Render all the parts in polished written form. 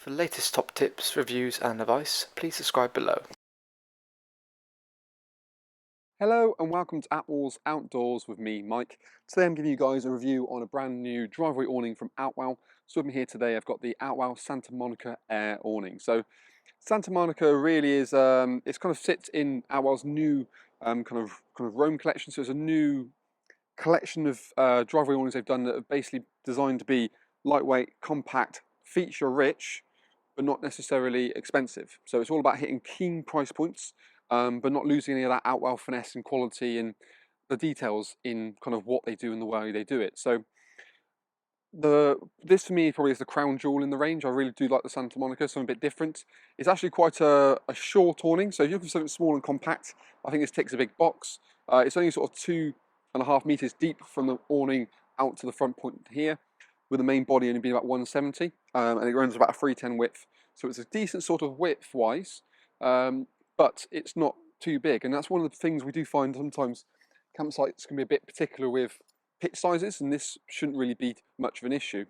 For the latest top tips, reviews and advice, please subscribe below. Hello and welcome to Attwoolls Outdoors with me, Mike. Today I'm giving you guys a review on a brand new driveway awning from Outwell. So with me here today I've got the Outwell Santa Monica Air awning. So Santa Monica really is, it's kind of sits in Outwell's new kind of Rome collection. So it's a new collection of driveway awnings they've done that are basically designed to be lightweight, compact, feature rich, but not necessarily expensive. So it's all about hitting keen price points, but not losing any of that Outwell finesse and quality and the details in kind of what they do and the way they do it. So this for me probably is the crown jewel in the range. I really do like the Santa Monica, something a bit different. It's actually quite a short awning, so if you're looking for something small and compact, I think this ticks a big box. It's only sort of 2.5 meters deep from the awning out to the front point here, with the main body only being about 170, and it runs about a 310 width. So it's a decent sort of width-wise, but it's not too big. And that's one of the things we do find sometimes campsites can be a bit particular with pitch sizes, and this shouldn't really be much of an issue.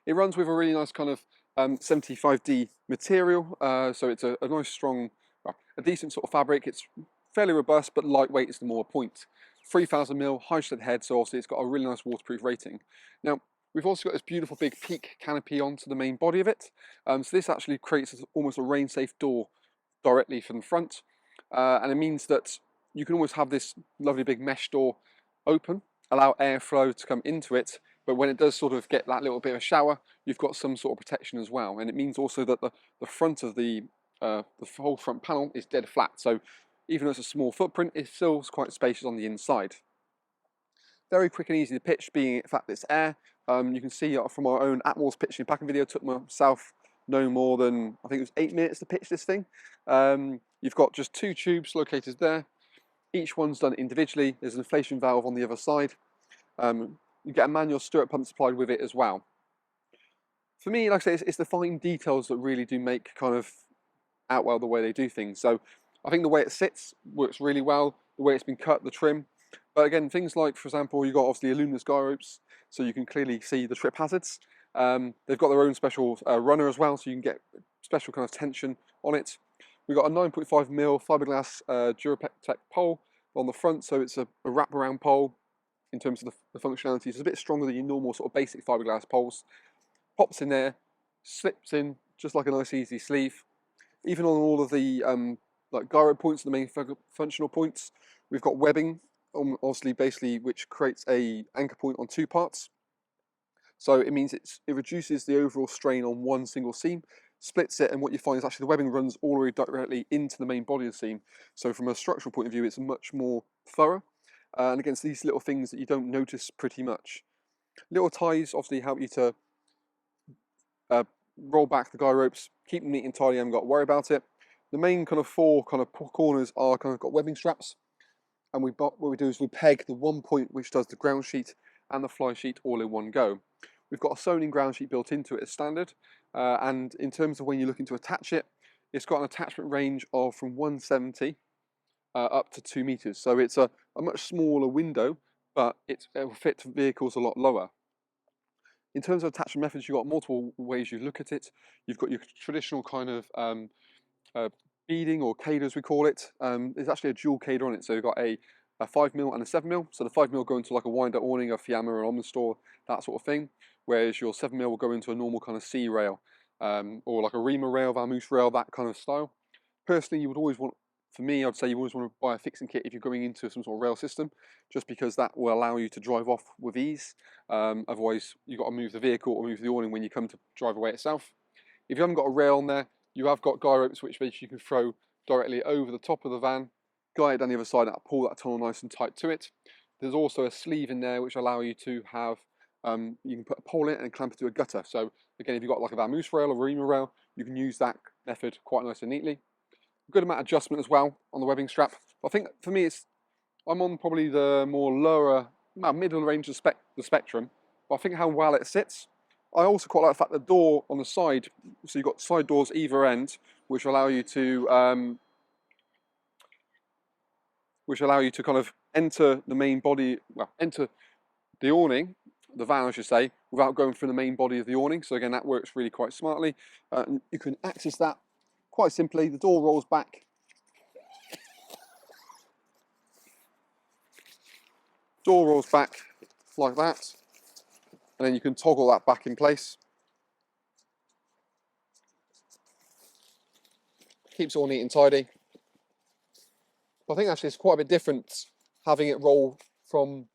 It runs with a really nice kind of 75D material, so it's a nice strong, well, a decent sort of fabric. It's fairly robust, but lightweight is the more point. 3000mm high shed head, so obviously it's got a really nice waterproof rating. Now, we've also got this beautiful big peak canopy onto the main body of it. So this actually creates almost a rain-safe door directly from the front, and it means that you can almost have this lovely big mesh door open, allow airflow to come into it, but when it does sort of get that little bit of a shower, you've got some sort of protection as well. And it means also that the front of the whole front panel is dead flat, so even though it's a small footprint, it still is quite spacious on the inside. Very quick and easy to pitch, being the fact that it's air. You can see from our own Attwoolls pitching and packing video, it took myself no more than, I think it was 8 minutes to pitch this thing. You've got just 2 tubes located there. Each one's done individually. There's an inflation valve on the other side. You get a manual stirrup pump supplied with it as well. For me, like I say, it's the fine details that really do make kind of Outwell the way they do things. So I think the way it sits works really well, the way it's been cut, the trim. But again, things like, for example, you've got obviously aluminum guy ropes, so you can clearly see the trip hazards. They've got their own special runner as well, so you can get special kind of tension on it. We've got a 9.5mm fiberglass Durapec pole on the front, so it's a wraparound pole in terms of the functionality. It's a bit stronger than your normal sort of basic fiberglass poles. Pops in there, slips in just like a nice easy sleeve. Even on all of the like gyro points, the main functional points, we've got webbing, obviously basically which creates a anchor point on 2 parts. So it means it reduces the overall strain on one single seam, splits it, and what you find is actually the webbing runs all the way directly into the main body of the seam. So from a structural point of view, it's much more thorough. And against these little things that you don't notice pretty much. Little ties obviously help you to roll back the guy ropes, keep them neat and tidy, haven't got to worry about it. The main kind of 4 kind of corners are kind of got webbing straps, and what we do is we peg the one point which does the ground sheet and the fly sheet all in one go. We've got a sewn-in ground sheet built into it as standard, and in terms of when you're looking to attach it, it's got an attachment range of from 170 up to 2 meters. So it's a much smaller window, but it will fit vehicles a lot lower. In terms of attachment methods, you've got multiple ways you look at it. You've got your traditional kind of beading or cader, as we call it. There's actually a dual cader on it, so you've got a 5mm and a 7mm. So the 5mm go into like a wind-up awning, a Fiamma or an Omnistor, that sort of thing, whereas your 7mm will go into a normal kind of C rail, or like a Rema rail, Vamoose rail, that kind of style. Personally, you would always want, for me, I'd say you always want to buy a fixing kit if you're going into some sort of rail system, just because that will allow you to drive off with ease. Otherwise, you've got to move the vehicle or move the awning when you come to drive away itself. If you haven't got a rail on there, you have got guy ropes which basically you can throw directly over the top of the van, guide it down the other side, and pull that tunnel nice and tight to it. There's also a sleeve in there which allow you to have, you can put a pole in it and clamp it to a gutter. So again, if you've got like a Vamoose rail or Rema rail, you can use that method quite nice and neatly. Good amount of adjustment as well on the webbing strap. I think for me, I'm on probably the more lower, middle range of the spectrum. But I think how well it sits. I also quite like the fact the door on the side, so you've got side doors either end, which allow you to kind of enter the main body, well, enter the awning the van, I should say, without going through the main body of the awning. So again, that works really quite smartly. And you can access that quite simply. The door rolls back. Door rolls back like that. And then you can toggle that back in place. Keeps it all neat and tidy. But I think actually it's quite a bit different having it roll from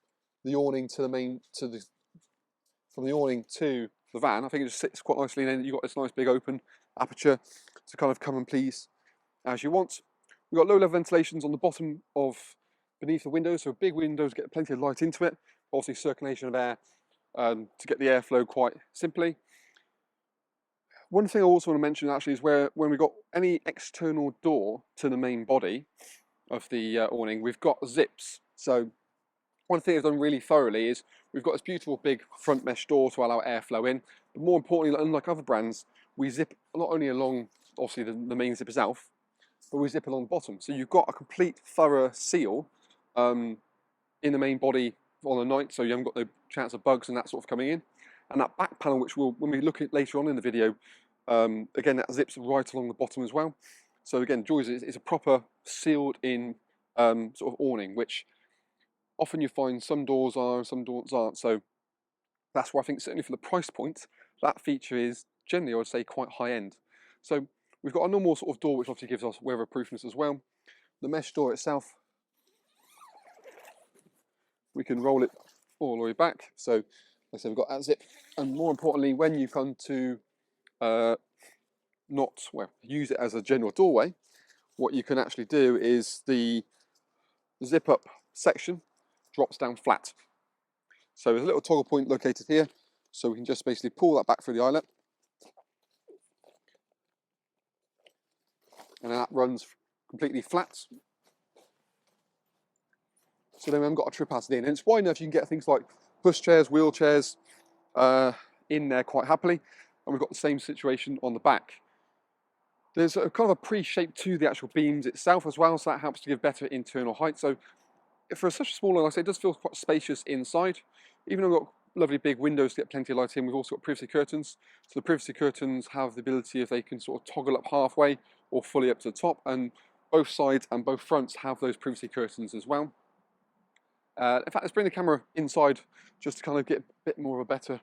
the awning to the main, from the awning to the van. I think it just sits quite nicely, and then you've got this nice big open aperture to kind of come and please as you want. We've got low level ventilations on the bottom of beneath the windows, so big windows get plenty of light into it. Obviously circulation of air to get the airflow quite simply. One thing I also want to mention actually is when we've got any external door to the main body of the awning, we've got zips. So one thing I've done really thoroughly is we've got this beautiful big front mesh door to allow airflow in, but more importantly, unlike other brands, we zip not only along obviously the main zip itself, but we zip along the bottom. So you've got a complete thorough seal in the main body on the night, so you haven't got no chance of bugs and that sort of coming in. And that back panel, which we'll, when we look at later on in the video, again, that zips right along the bottom as well. So again, Joy's is a proper sealed in sort of awning, which often you find some doors are and some doors aren't. So that's why I think certainly for the price point, that feature is generally, I would say, quite high end. So we've got a normal sort of door, which obviously gives us weatherproofness as well. The mesh door itself, we can roll it all the way back. So like I said, we've got that zip. And more importantly, when you come to use it as a general doorway, what you can actually do is the zip up section drops down flat. So there's a little toggle point located here, so we can just basically pull that back through the eyelet, and then that runs completely flat. So then we haven't got a trip hazard in, and it's wide enough you can get things like pushchairs, wheelchairs in there quite happily. And we've got the same situation on the back. There's a kind of a pre-shape to the actual beams itself as well, so that helps to give better internal height. So for such a small one, like I say, it does feel quite spacious inside. Even though we've got lovely big windows to get plenty of light in, we've also got privacy curtains. So the privacy curtains have the ability if they can sort of toggle up halfway or fully up to the top, and both sides and both fronts have those privacy curtains as well. In fact, let's bring the camera inside just to kind of get a bit more of a better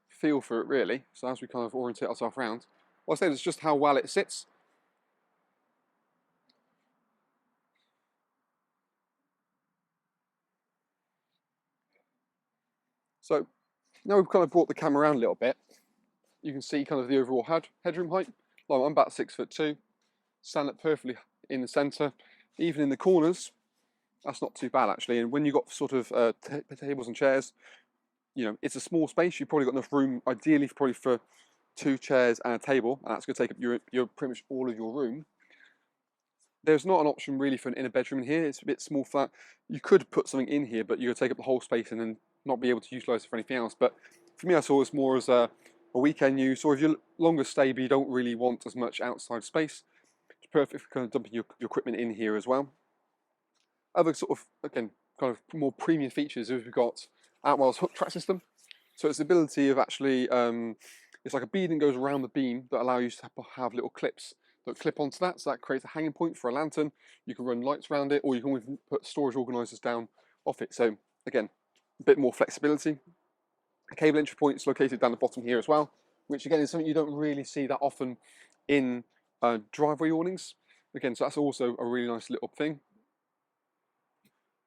feel for it really. So as we kind of orientate ourselves around, well, I say it's just how well it sits. So now we've kind of brought the camera around a little bit, you can see kind of the overall headroom height. Like I'm about 6'2", stand up perfectly in the centre, even in the corners. That's not too bad actually. And when you've got sort of tables and chairs, you know, it's a small space. You've probably got enough room, ideally, probably for 2 chairs and a table, and that's going to take up your pretty much all of your room. There's not an option really for an inner bedroom in here. It's a bit small for that. You could put something in here, but you're going to take up the whole space and then not be able to utilise it for anything else. But for me, I saw this more as a weekend use, or if you're longer stay but you don't really want as much outside space, it's perfect for kind of dumping your equipment in here as well. Other sort of, again, kind of more premium features is we've got Outwell's hook track system. So it's the ability of actually, it's like a bead that goes around the beam that allow you to have little clips that clip onto that. So that creates a hanging point for a lantern. You can run lights around it, or you can even put storage organisers down off it. So again, a bit more flexibility. A cable entry point is located down the bottom here as well, which again is something you don't really see that often in driveway awnings. Again, so that's also a really nice little thing.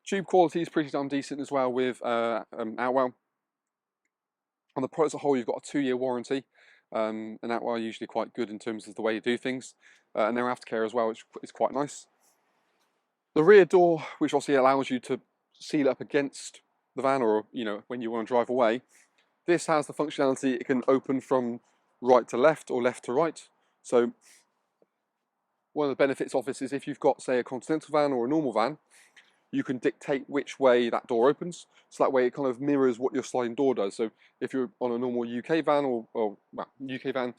Tube quality is pretty damn decent as well with Outwell. On the product as a whole, you've got a 2-year warranty, and Outwell are usually quite good in terms of the way you do things, and their aftercare as well, which is quite nice. The rear door, which obviously allows you to seal up against the van, or you know, when you want to drive away, this has the functionality it can open from right to left or left to right. So one of the benefits of this is if you've got, say, a Continental van or a normal van, you can dictate which way that door opens. So that way it kind of mirrors what your sliding door does. So if you're on a normal UK van or well, UK van,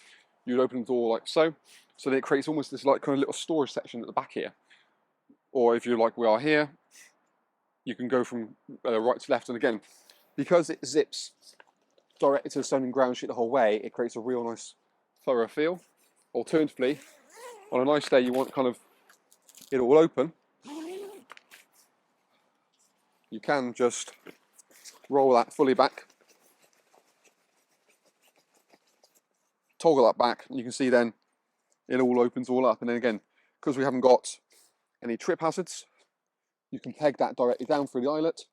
you'd open the door like so. So then it creates almost this like kind of little storage section at the back here. Or if you're like we are here, you can go from right to left. And again, because it zips directed to the stone and ground sheet the whole way, it creates a real nice thorough feel. Alternatively, on a nice day you want kind of it all open, you can just roll that fully back, toggle that back, and you can see then it all opens all up. And then again, because we haven't got any trip hazards, you can peg that directly down through the eyelet.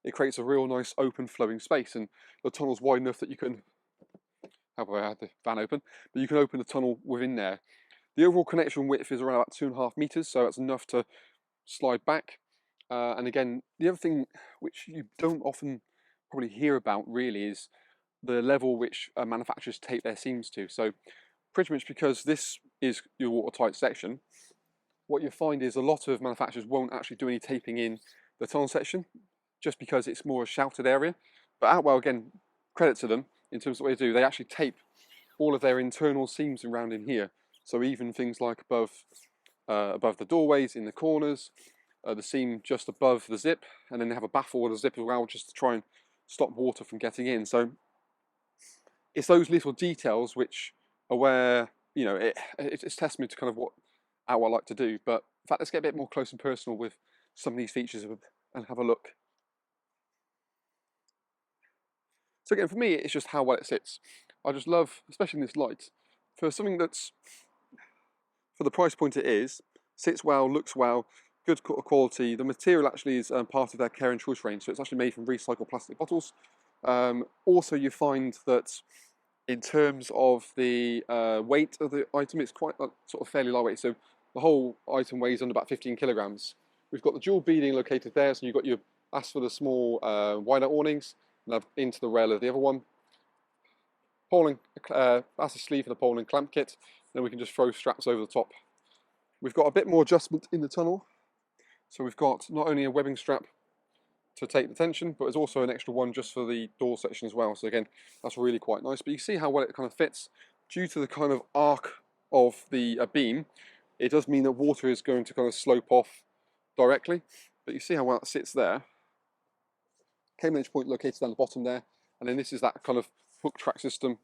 It creates a real nice open flowing space, and the tunnel's wide enough that you can, how about I had the van open, but you can open the tunnel within there. The overall connection width is around about 2.5 meters, so that's enough to slide back. And again, the other thing which you don't often probably hear about really is the level which manufacturers tape their seams to. So pretty much because this is your watertight section, what you find is a lot of manufacturers won't actually do any taping in the tunnel section, just because it's more a sheltered area. But Outwell, again, credit to them in terms of what they do. They actually tape all of their internal seams around in here. So even things like above the doorways, in the corners, the seam just above the zip, and then they have a baffle with a zip as well, just to try and stop water from getting in. So it's those little details which are where, you know, it's testament to kind of what Outwell like to do. But in fact, let's get a bit more close and personal with some of these features and have a look. So again, for me, it's just how well it sits. I just love, especially in this light, for something that's, for the price point it is, sits well, looks well, good quality. The material actually is part of their care and choice range, so it's actually made from recycled plastic bottles. Also, you find that in terms of the weight of the item, it's quite sort of fairly lightweight. So the whole item weighs under about 15 kilograms. We've got the dual beading located there, so you've got your, as for the small wider awnings, and into the rail of the other one. Poling, that's a sleeve for the pole and clamp kit. Then we can just throw straps over the top. We've got a bit more adjustment in the tunnel. So we've got not only a webbing strap to take the tension, but there's also an extra one just for the door section as well. So again, that's really quite nice. But you see how well it kind of fits. Due to the kind of arc of the beam, it does mean that water is going to kind of slope off directly. But you see how well it sits there. Cable edge point located down the bottom there, and then this is that kind of hook track system,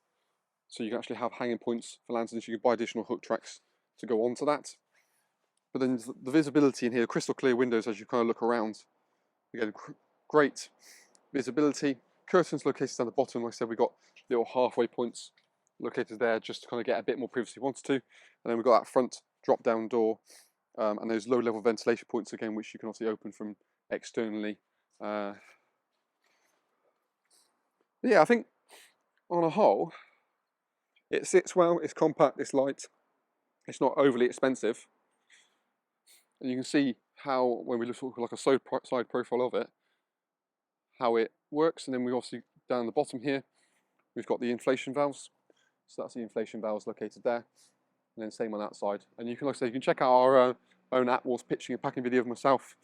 so you can actually have hanging points for lanterns. You can buy additional hook tracks to go onto that. But then the visibility in here, crystal clear windows as you kind of look around. Again, great visibility. Curtains located down the bottom. Like I said, we've got little halfway points located there just to kind of get a bit more privacy if you wanted to. And then we've got that front drop down door and those low level ventilation points again, which you can obviously open from externally. Yeah, I think on a whole, it sits well, it's compact, it's light, it's not overly expensive. And you can see how, when we look at like a side profile of it, how it works. And then we also, down the bottom here, we've got the inflation valves. So that's the inflation valves located there. And then same on that side. And you can, like I say, you can check out our own Attwoolls pitching and packing video of myself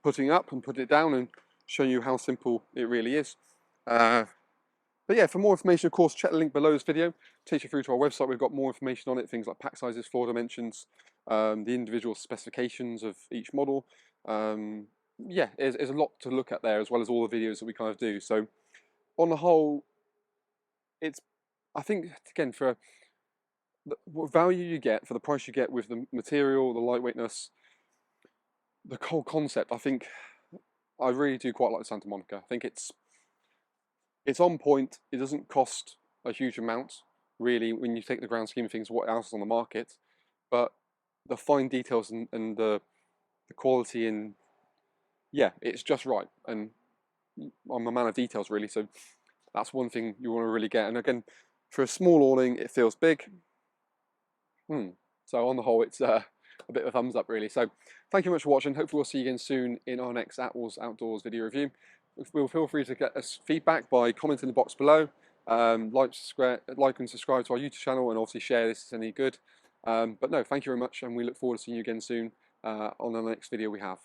putting it up and putting it down and showing you how simple it really is. But yeah, for more information, of course, check the link below this video. Takes you through to our website. We've got more information on it, things like pack sizes, floor dimensions, the individual specifications of each model. Yeah, there's a lot to look at there, as well as all the videos that we kind of do. So on the whole, it's, I think, again, for the value you get, for the price you get with the material, the lightweightness, the whole concept, I think I really do quite like the Santa Monica. I think it's on point. It doesn't cost a huge amount, really, when you take the grand scheme of things, what else is on the market. But the fine details and the quality, and yeah, it's just right. And I'm a man of details, really, so that's one thing you want to really get. And again, for a small awning, it feels big. So on the whole, it's a bit of a thumbs up, really. So thank you very much for watching. Hopefully we'll see you again soon in our next Attwoolls Outdoors video review. Feel free to get us feedback by commenting in the box below. Like and subscribe to our YouTube channel, and obviously share this if it's any good. But no, thank you very much, and we look forward to seeing you again soon on the next video we have.